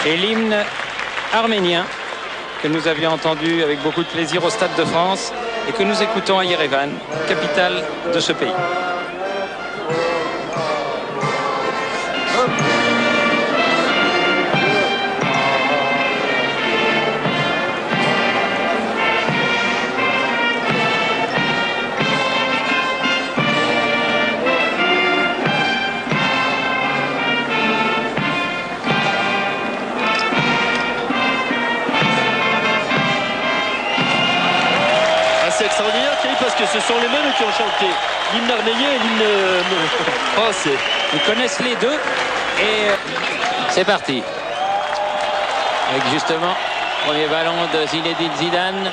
et l'hymne arménien que nous avions entendu avec beaucoup de plaisir au Stade de France et que nous écoutons à Yerevan, capitale de ce pays. C'est extraordinaire, parce que ce sont les mêmes qui ont chanté l'hymne arménien et l'hymne français. Ils connaissent les deux et c'est parti. Avec justement premier ballon de Zinedine Zidane.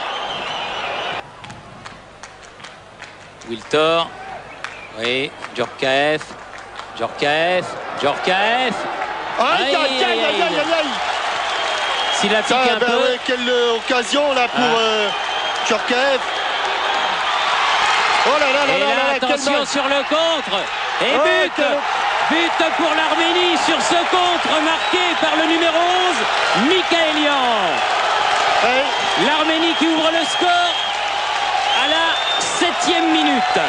Wiltor. Oui, Djorkaeff. Djorkaeff. Djorkaeff. Aïe, aïe, aïe, aïe, aïe, aïe. S'il a piqué un peu. Ouais, quelle occasion là pour Djorkaeff. Oh là là là et là, là, attention sur le contre. Et but. But pour l'Arménie sur ce contre marqué par le numéro 11, Mikhaëlian. L'Arménie qui ouvre le score à la 7e minute.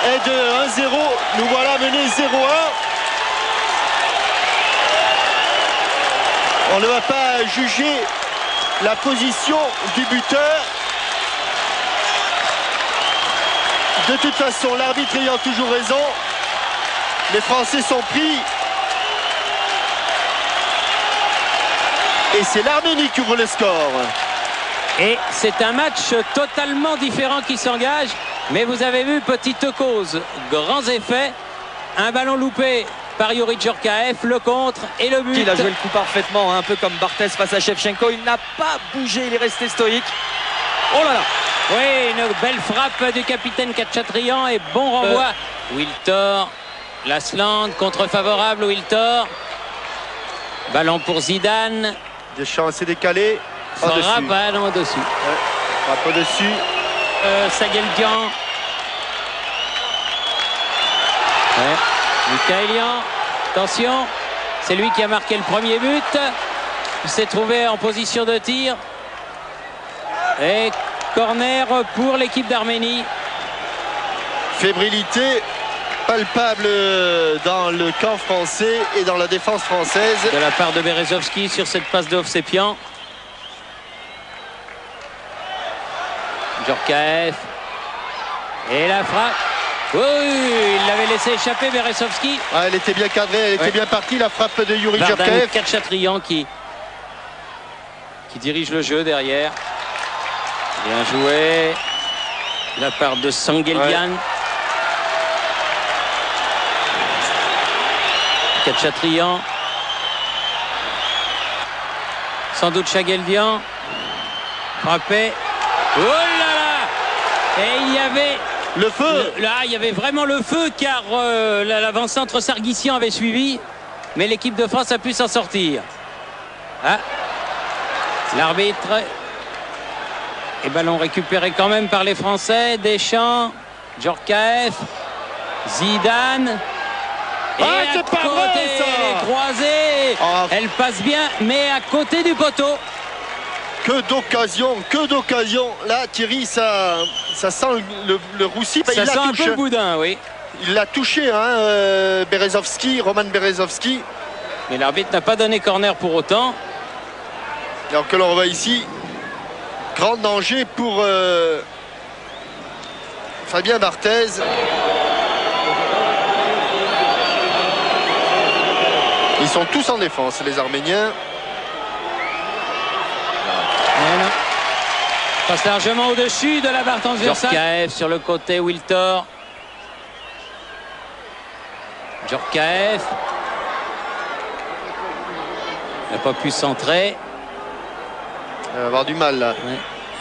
Et de 1-0, nous voilà menés 0-1. On ne va pas juger la position du buteur. De toute façon, l'arbitre ayant toujours raison, les Français sont pris. Et c'est l'Arménie qui ouvre le score. Et c'est un match totalement différent qui s'engage. Mais vous avez vu, petite cause, grands effets. Un ballon loupé par Youri Djorkaeff, le contre et le but. Il a joué le coup parfaitement, un peu comme Barthez face à Shevchenko. Il n'a pas bougé, il est resté stoïque. Oh là là! Oui, une belle frappe du capitaine Khatchatrian et bon renvoi. Wiltor, Lasland, contre favorable Wiltor. Ballon pour Zidane. Deschamps assez décalé. Frappe, non, au-dessus. Frappe au-dessus. Sagueldian. Mikhaëlian. Attention, c'est lui qui a marqué le premier but. Il s'est trouvé en position de tir. Et corner pour l'équipe d'Arménie. Fébrilité palpable dans le camp français et dans la défense française. De la part de Berezovski sur cette passe de Hovsepian. Djorkaeff. Et la frappe. Oui, il l'avait laissé échapper Berezovski. Ah, elle était bien cadrée, elle était bien partie, la frappe de Youri Djorkaeff. Khatchatrian qui dirige le jeu derrière. Bien joué de la part de Sanguelian. Khatchatrian. Sans doute Chageldian. Frappé. Oh là là! Et il y avait le feu. Là, il y avait vraiment le feu car l'avant-centre Sarguissian avait suivi. Mais l'équipe de France a pu s'en sortir. Ah. L'arbitre. Et ballon récupéré quand même par les Français. Deschamps, Djorkaeff, Zidane. Et c'est pas vrai, ça. les croisés. Elle passe bien, mais à côté du poteau. Que d'occasion. Là, Thierry, ça sent le roussi. Ça sent un peu le boudin, oui. Il l'a touché, Berezovski, Roman Berezovski. Mais l'arbitre n'a pas donné corner pour autant. Alors que l'on revoit ici, grand danger pour Fabien Barthez. Ils sont tous en défense, les Arméniens. Passe largement au-dessus de la barre transversale. Djorkaeff sur le côté, Wiltor. Djorkaeff. Il n'a pas pu centrer. Il va avoir du mal là. Ouais.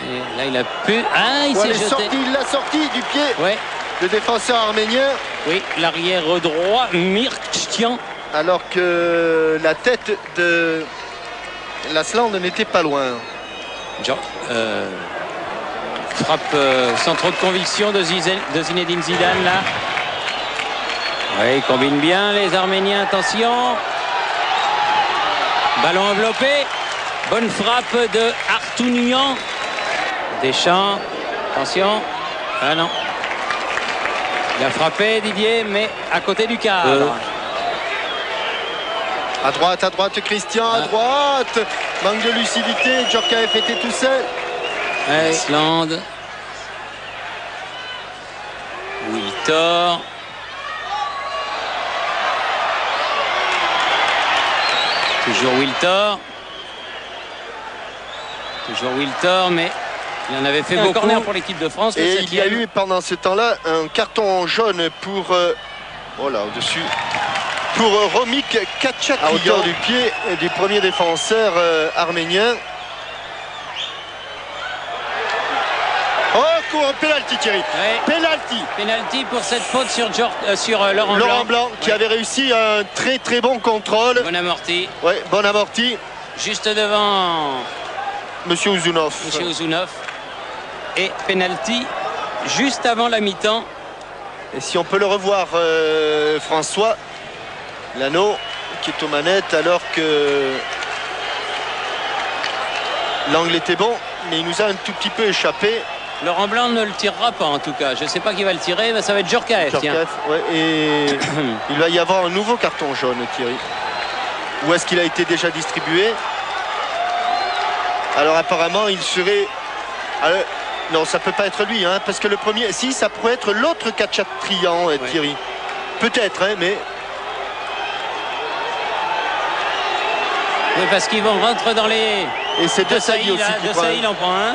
Et là, il a pu. Ah, il s'est jeté. Il l'a sorti du pied. Ouais. Le défenseur arménien. Oui, l'arrière droit, Mirkstian. Alors que la tête de Lasland n'était pas loin. Frappe sans trop de conviction de Zinedine Zidane là. Oui, il combine bien les Arméniens, attention. Ballon enveloppé. Bonne frappe de Artounian. Deschamps. Attention. Ah non. Il a frappé Didier, mais à côté du cadre. À droite, Christian, à droite. Manque de lucidité. Djorkaeff était tout seul. Islande. Wiltor. Toujours Wiltor. Toujours Wiltor, mais il en avait fait beaucoup. Un corner pour l'équipe de France. Et il y a eu pendant ce temps-là un carton jaune pour voilà, au-dessus. Pour Romik Kachak, à hauteur du pied du premier défenseur arménien. Oh, penalty Thierry. Ouais. Penalty pour cette faute sur Laurent Blanc qui avait réussi un très bon contrôle. Bon amorti. Ouais, bon amorti. Juste devant Monsieur Ouzounov. Et penalty juste avant la mi-temps. Et si on peut le revoir, François Lano qui est aux manettes alors que l'angle était bon, mais il nous a un tout petit peu échappé. Laurent Blanc ne le tirera pas en tout cas. Je ne sais pas qui va le tirer, mais ça va être Djorkaeff. Ouais, et il va y avoir un nouveau carton jaune, Thierry. Où est-ce qu'il a été déjà distribué? Alors apparemment il serait... non, ça peut pas être lui, hein, parce que le premier... Si, ça pourrait être l'autre Khatchatrian, Thierry. Peut-être, hein, mais... Oui, parce qu'ils vont rentrer dans les... Et c'est De Sailly aussi qui prend. De Sailly en prend un.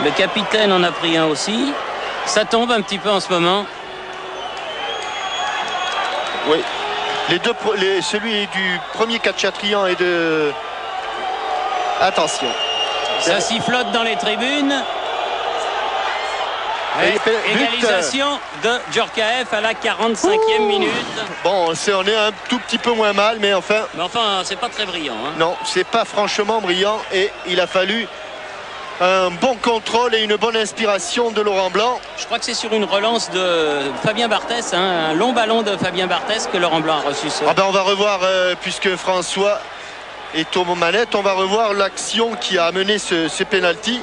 Le capitaine en a pris un aussi. Ça tombe un petit peu en ce moment. Oui. Celui du premier Khatchatrian et de... Attention. Ça sifflote dans les tribunes. Égalisation de Djorkaeff à la 45e minute. Bon, on est un tout petit peu moins mal, mais enfin... Mais enfin, c'est pas très brillant. Hein. Non, c'est pas franchement brillant et il a fallu un bon contrôle et une bonne inspiration de Laurent Blanc. Je crois que c'est sur une relance de Fabien Barthès, hein, un long ballon de Fabien Barthès que Laurent Blanc a reçu. Ah ben on va revoir, puisque François est aux manettes, on va revoir l'action qui a amené ce penalty.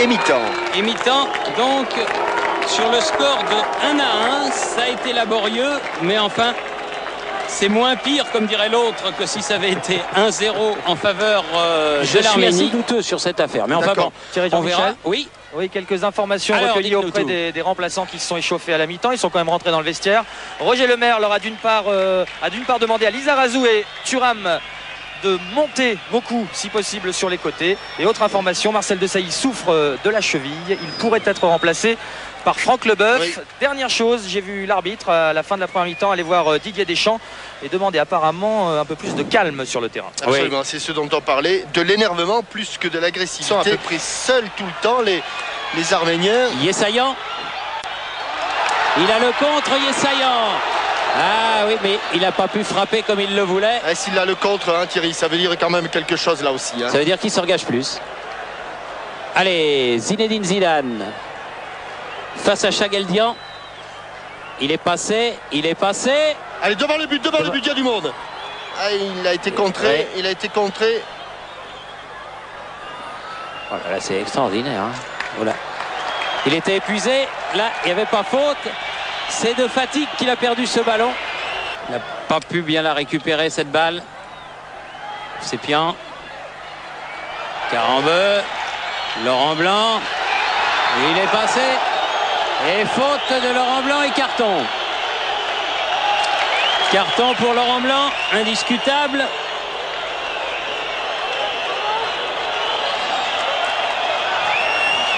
Et mi-temps, donc sur le score de 1-1, ça a été laborieux, mais enfin c'est moins pire, comme dirait l'autre, que si ça avait été 1-0 en faveur de l'Arménie. Je suis assez douteux sur cette affaire, mais enfin bon, on verra. Oui, quelques informations recueillies auprès des remplaçants qui se sont échauffés à la mi-temps. Ils sont quand même rentrés dans le vestiaire. Roger Lemaire leur a d'une part demandé à Lizarazu et Thuram de monter beaucoup si possible sur les côtés. Et autre information, Marcel Desailly souffre de la cheville, il pourrait être remplacé par Franck Leboeuf. Oui. Dernière chose, j'ai vu l'arbitre à la fin de la première mi-temps aller voir Didier Deschamps et demander apparemment un peu plus de calme sur le terrain. Absolument, oui. C'est ce dont on parlait, de l'énervement plus que de l'agressivité. Ils sont à peu près seuls tout le temps les Arméniens. Yessayan, il a le contre Yessayan. Ah oui, mais il n'a pas pu frapper comme il le voulait. Et s'il a le contre, hein, Thierry, ça veut dire quand même quelque chose là aussi. Hein. Ça veut dire qu'il s'engage plus. Allez, Zinedine Zidane face à Chageldian. Il est passé. Allez, devant le but, il y a du monde. Ah, il a été contré, Oh là, c'est extraordinaire. Hein. Voilà. Il était épuisé. Là, il n'y avait pas faute. C'est de fatigue qu'il a perdu ce ballon. Il n'a pas pu bien la récupérer, cette balle. Sépian. Carambeu. Laurent Blanc. Il est passé. Et faute de Laurent Blanc et carton. Carton pour Laurent Blanc, indiscutable.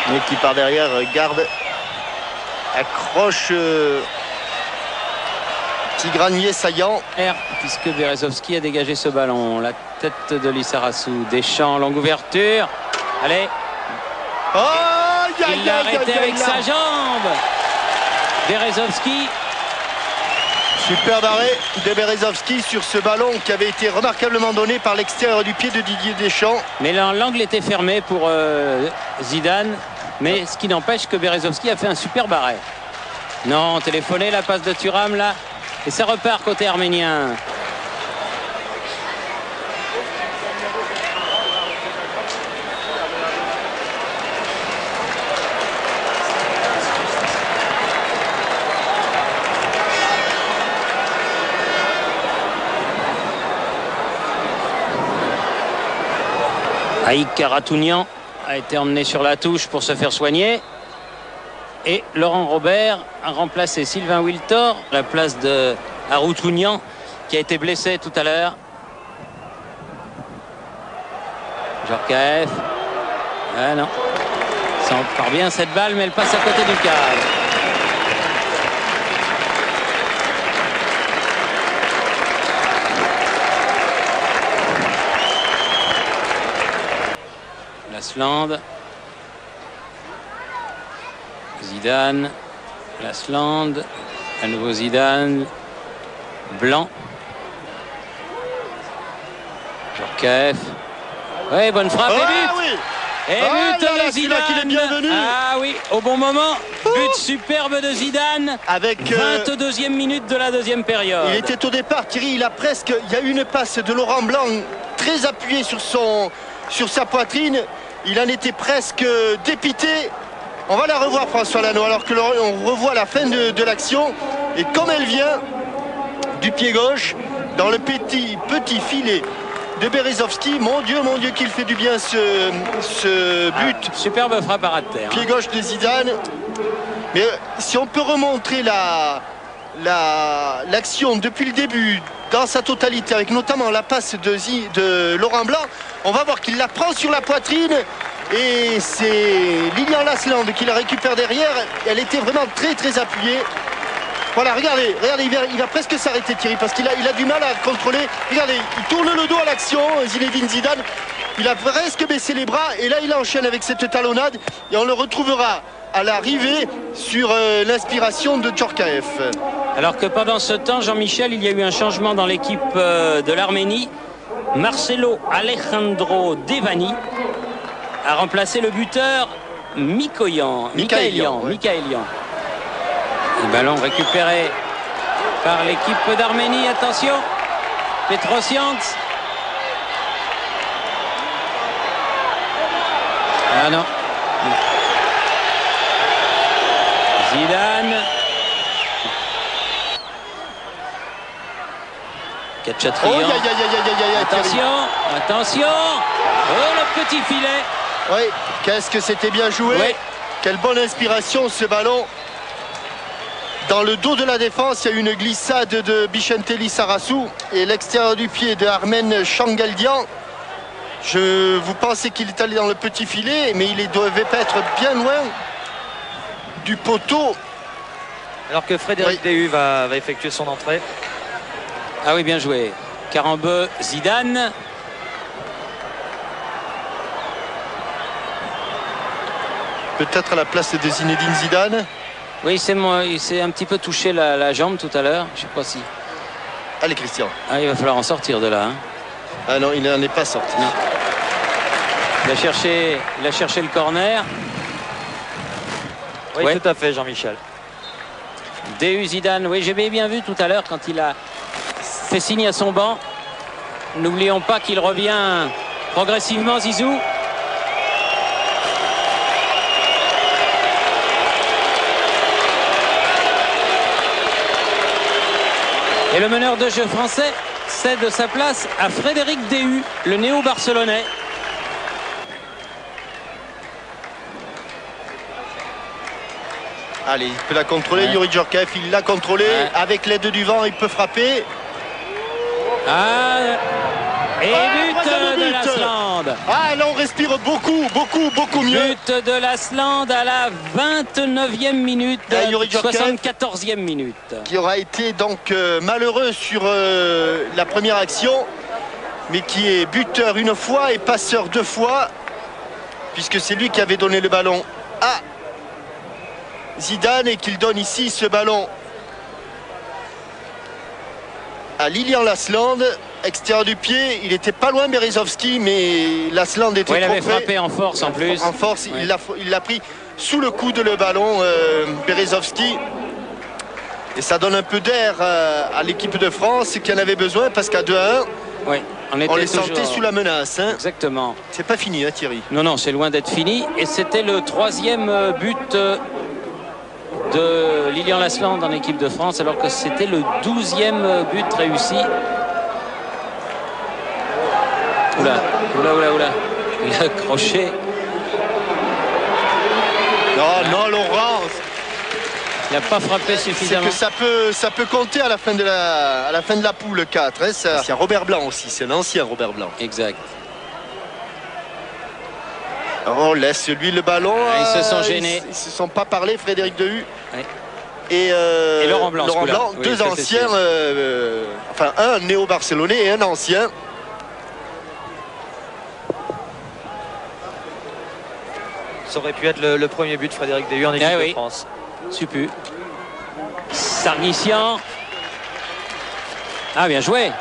Mais qui par derrière garde, accroche Tigran Yessayan. Puisque Berezovski a dégagé ce ballon. La tête de Lizarazu. Deschamps, longue ouverture. Allez. Oh, il l'a arrêté avec sa jambe. Berezovski. Superbe arrêt de Berezovski sur ce ballon qui avait été remarquablement donné par l'extérieur du pied de Didier Deschamps. Mais l'angle était fermé pour Zidane. Mais ce qui n'empêche que Berezovski a fait un superbe arrêt. Non, téléphoné, la passe de Thuram là. Et ça repart côté arménien. Aïk Karatounian a été emmené sur la touche pour se faire soigner. Et Laurent Robert a remplacé Sylvain Wiltor à la place de Haroutunian qui a été blessé tout à l'heure. Djorkaeff. Ah non. Ça encore bien cette balle, mais elle passe à côté du cadre. Lasland. Zidane, Lasland, à nouveau Zidane, Blanc, Djorkaeff. Oui, bonne frappe et but. Oui. Et but de Zidane. Qu'il est bienvenu. Ah oui, au bon moment. But superbe de Zidane. Avec 22e minute de la deuxième période. Il était au départ, Thierry, il y a eu une passe de Laurent Blanc très appuyée sur sa poitrine. Il en était presque dépité. On va la revoir, François Lano, alors que on revoit la fin de l'action. Et comme elle vient du pied gauche, dans le petit filet de Berezovski, mon Dieu, qu'il fait du bien ce but. Superbe frappe à ras de terre. Pied gauche de Zidane. Mais si on peut remontrer l'action depuis le début, dans sa totalité, avec notamment la passe de Laurent Blanc, on va voir qu'il la prend sur la poitrine. Et c'est Lilian Lasland qui la récupère derrière. Elle était vraiment très très appuyée. Voilà, regardez, il va presque s'arrêter, Thierry, parce qu'il a du mal à contrôler. Regardez, il tourne le dos à l'action, Zinedine Zidane. Il a presque baissé les bras et là il enchaîne avec cette talonnade et on le retrouvera à l'arrivée sur l'inspiration de Djorkaeff. Alors que pendant ce temps, Jean-Michel, il y a eu un changement dans l'équipe de l'Arménie. Marcelo Alejandro Devani a remplacé le buteur Mikaelian. Le ballon récupéré par l'équipe d'Arménie. Attention, Petrosians. Ah non. Zidane. Khatchatrian. Attention. Oh, le petit filet. Oui, qu'est-ce que c'était bien joué. Oui. Quelle bonne inspiration ce ballon. Dans le dos de la défense, il y a eu une glissade de Bichentelli Sarassou et l'extérieur du pied de Armen Changaldian. Vous pensez qu'il est allé dans le petit filet, mais il ne devait pas être bien loin du poteau. Alors que Frédéric Déhu va effectuer son entrée. Ah oui, bien joué. Karambeu, Zidane. Peut-être à la place de Zinedine Zidane. Oui, il s'est un petit peu touché la jambe tout à l'heure. Je ne sais pas si. Allez, Christian. Ah, il va falloir en sortir de là. Hein. Ah non, il n'en est pas sorti. Non. Il a cherché le corner. Oui, tout à fait, Jean-Michel. Déhu Zidane, oui, j'ai bien vu tout à l'heure quand il a fait signe à son banc. N'oublions pas qu'il revient progressivement, Zizou. Et le meneur de jeu français cède sa place à Frédéric Déhu, le néo-barcelonais. Allez, il peut la contrôler, Youri Djorkaeff, il l'a contrôlé. Avec l'aide du vent, il peut frapper. Et but de Lasland. Ah, là on respire beaucoup mieux. But de Lasland à la 29e minute, 74e minute. Qui aura été donc malheureux sur la première action, mais qui est buteur une fois et passeur deux fois, puisque c'est lui qui avait donné le ballon à Zidane et qu'il donne ici ce ballon à Lilian Lasland. Extérieur du pied, il était pas loin Berezovski, mais Lasland était trop près. Il avait frappé en force en plus. En force, il l'a pris sous le coude le ballon, Berezovski. Et ça donne un peu d'air à l'équipe de France qui en avait besoin parce qu'à 2-1, oui, on les sentait sous la menace. Hein. Exactement. C'est pas fini, hein, Thierry. Non, non, c'est loin d'être fini. Et c'était le 3e but de Lilian Lasland en équipe de France, alors que c'était le 12e but réussi. Oula, oula, oula, oula. Il a accroché. Non, non, Laurence. Il n'a pas frappé suffisamment. C'est que ça peut compter à la fin de la poule 4. Hein, c'est un Robert Blanc aussi, c'est l'ancien Robert Blanc. Exact. On laisse lui le ballon. Ils se sont gênés. Ils se sont pas parlé, Frédéric Dehu. Oui. Et Laurent Blanc, oui, deux anciens, enfin un néo-barcelonais et un ancien. Ça aurait pu être le premier but de Frédéric Dehu en équipe de France. Super. Sarguissian. Ah, bien joué.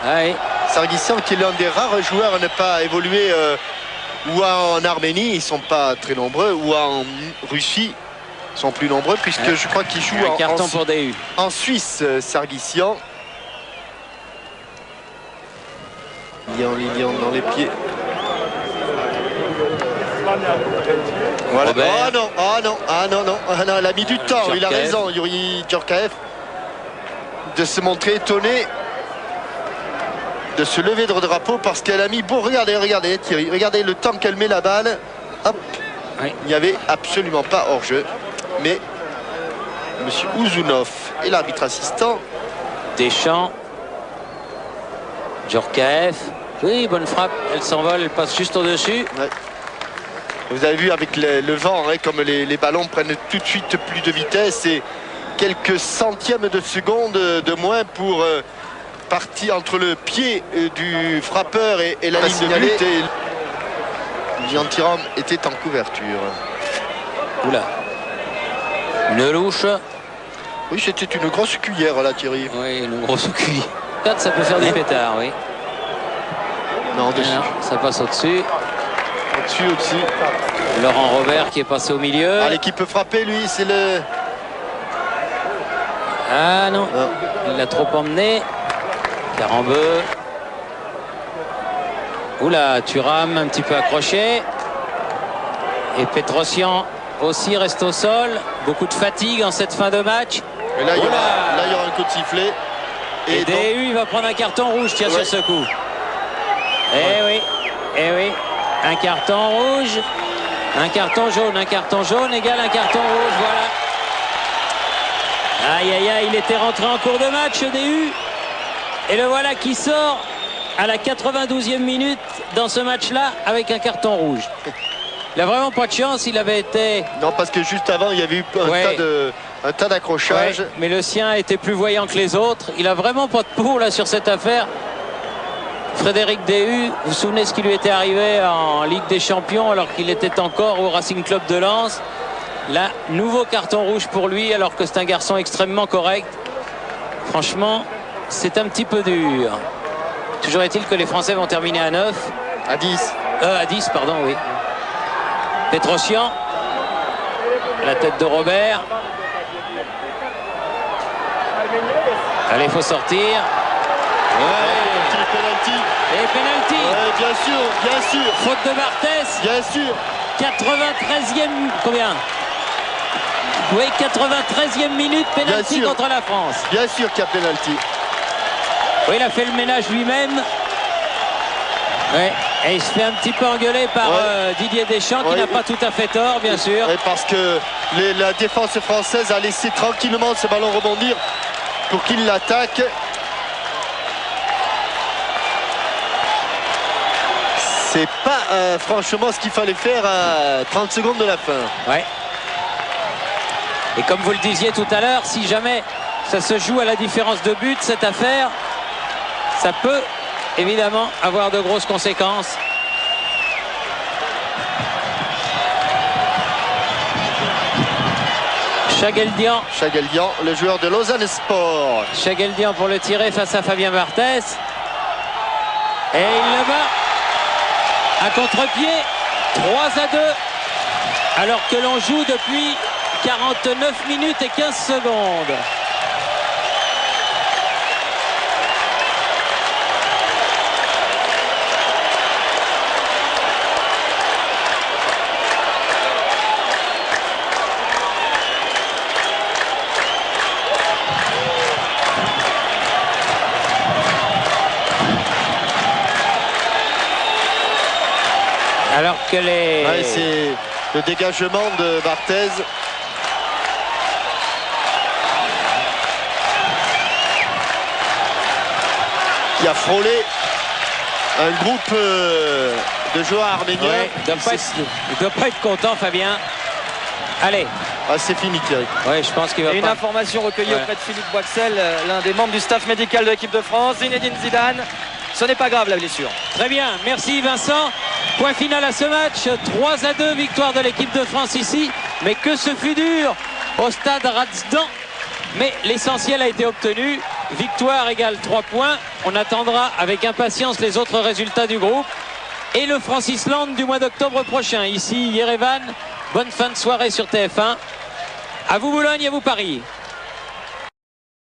Ouais. Sarguissian qui est l'un des rares joueurs à ne pas évoluer ou en Arménie, ils ne sont pas très nombreux, ou en Russie, ils sont plus nombreux, puisque je crois qu'ils jouent en Suisse, Sarguissian. Lilian dans les pieds. Voilà. Oh non, oh non, ah non, non, ah non, elle a mis du temps, Djorkaeff. Il a raison, Yuri Djorkaeff, de se montrer étonné, de se lever de drapeau parce qu'elle a mis beau. Regardez Thierry, regardez le temps qu'elle met la balle. Hop, oui. Il n'y avait absolument pas hors-jeu. Mais monsieur Ouzounov et l'arbitre assistant. Deschamps. Djorkaeff. Oui, bonne frappe, elle s'envole, elle passe juste au-dessus. Ouais. Vous avez vu avec le vent, hein, comme les ballons prennent tout de suite plus de vitesse et quelques centièmes de seconde de moins pour partir entre le pied du frappeur et la ligne de but. Et Lilian Thuram était en couverture. Oula. Une louche. Oui, c'était une grosse cuillère là, Thierry. Oui, une grosse cuillère. Ça peut faire des pétards, oui. Non, dessus. Non, ça passe au-dessus. Au-dessus. Laurent Robert qui est passé au milieu. Ah, l'équipe peut frapper, lui, c'est le... Ah non, il l'a trop emmené. Carambeu. Oula, Thuram un petit peu accroché. Et Petrosian aussi reste au sol. Beaucoup de fatigue en cette fin de match. Et là, il y aura un coup de sifflet. Et Dehu, il va prendre un carton rouge, tiens, sur ce coup. Eh oui, eh oui. Un carton rouge, un carton jaune égale un carton rouge, voilà. Aïe, aïe, aïe, il était rentré en cours de match, Dehu. Et le voilà qui sort à la 92e minute dans ce match-là avec un carton rouge. Il n'a vraiment pas de chance, il avait été... Non, parce que juste avant, il y avait eu un tas d'accrochages. Mais le sien était plus voyant que les autres. Il n'a vraiment pas de peau là sur cette affaire. Frédéric Dehu, vous vous souvenez ce qui lui était arrivé en Ligue des Champions alors qu'il était encore au Racing Club de Lens. Là, nouveau carton rouge pour lui alors que c'est un garçon extrêmement correct. Franchement, c'est un petit peu dur. Toujours est-il que les Français vont terminer à 9. À 10. À 10, pardon, oui. Petrosian. La tête de Robert. Allez, il faut sortir. Ouais. Et penalty. Ouais, bien sûr. Faute de Barthès. Bien sûr. 93e. Combien? Oui, 93e minute, penalty contre la France. Bien sûr qu'il y a penalty. Oui, il a fait le ménage lui-même. Ouais. Et il se fait un petit peu engueuler par Didier Deschamps qui n'a pas tout à fait tort, bien sûr. Oui, parce que la défense française a laissé tranquillement ce ballon rebondir pour qu'il l'attaque. C'est pas franchement ce qu'il fallait faire à 30 secondes de la fin. Ouais. Et comme vous le disiez tout à l'heure, si jamais ça se joue à la différence de but, cette affaire, ça peut évidemment avoir de grosses conséquences. Chageldian. Chageldian, le joueur de Lausanne Sport. Chageldian pour le tirer face à Fabien Barthès. Et il le bat. À contre-pied, 3-2, alors que l'on joue depuis 49 minutes et 15 secondes. Alors que les... Ouais, c'est le dégagement de Barthez. Qui a frôlé un groupe de joueurs arméniens. Ouais, il ne doit pas être content, Fabien. Allez. Ah, c'est fini, Thierry. Ouais, je pense qu'il va Une pas... information recueillie auprès de Philippe Boixel, l'un des membres du staff médical de l'équipe de France. Zinedine Zidane. Ce n'est pas grave la blessure. Très bien, merci Vincent. Point final à ce match, 3-2, victoire de l'équipe de France ici. Mais que ce fut dur au stade Razdan. Mais l'essentiel a été obtenu. Victoire égale 3 points. On attendra avec impatience les autres résultats du groupe. Et le France-Islande du mois d'octobre prochain. Ici, Yerevan. Bonne fin de soirée sur TF1. À vous Boulogne, à vous Paris.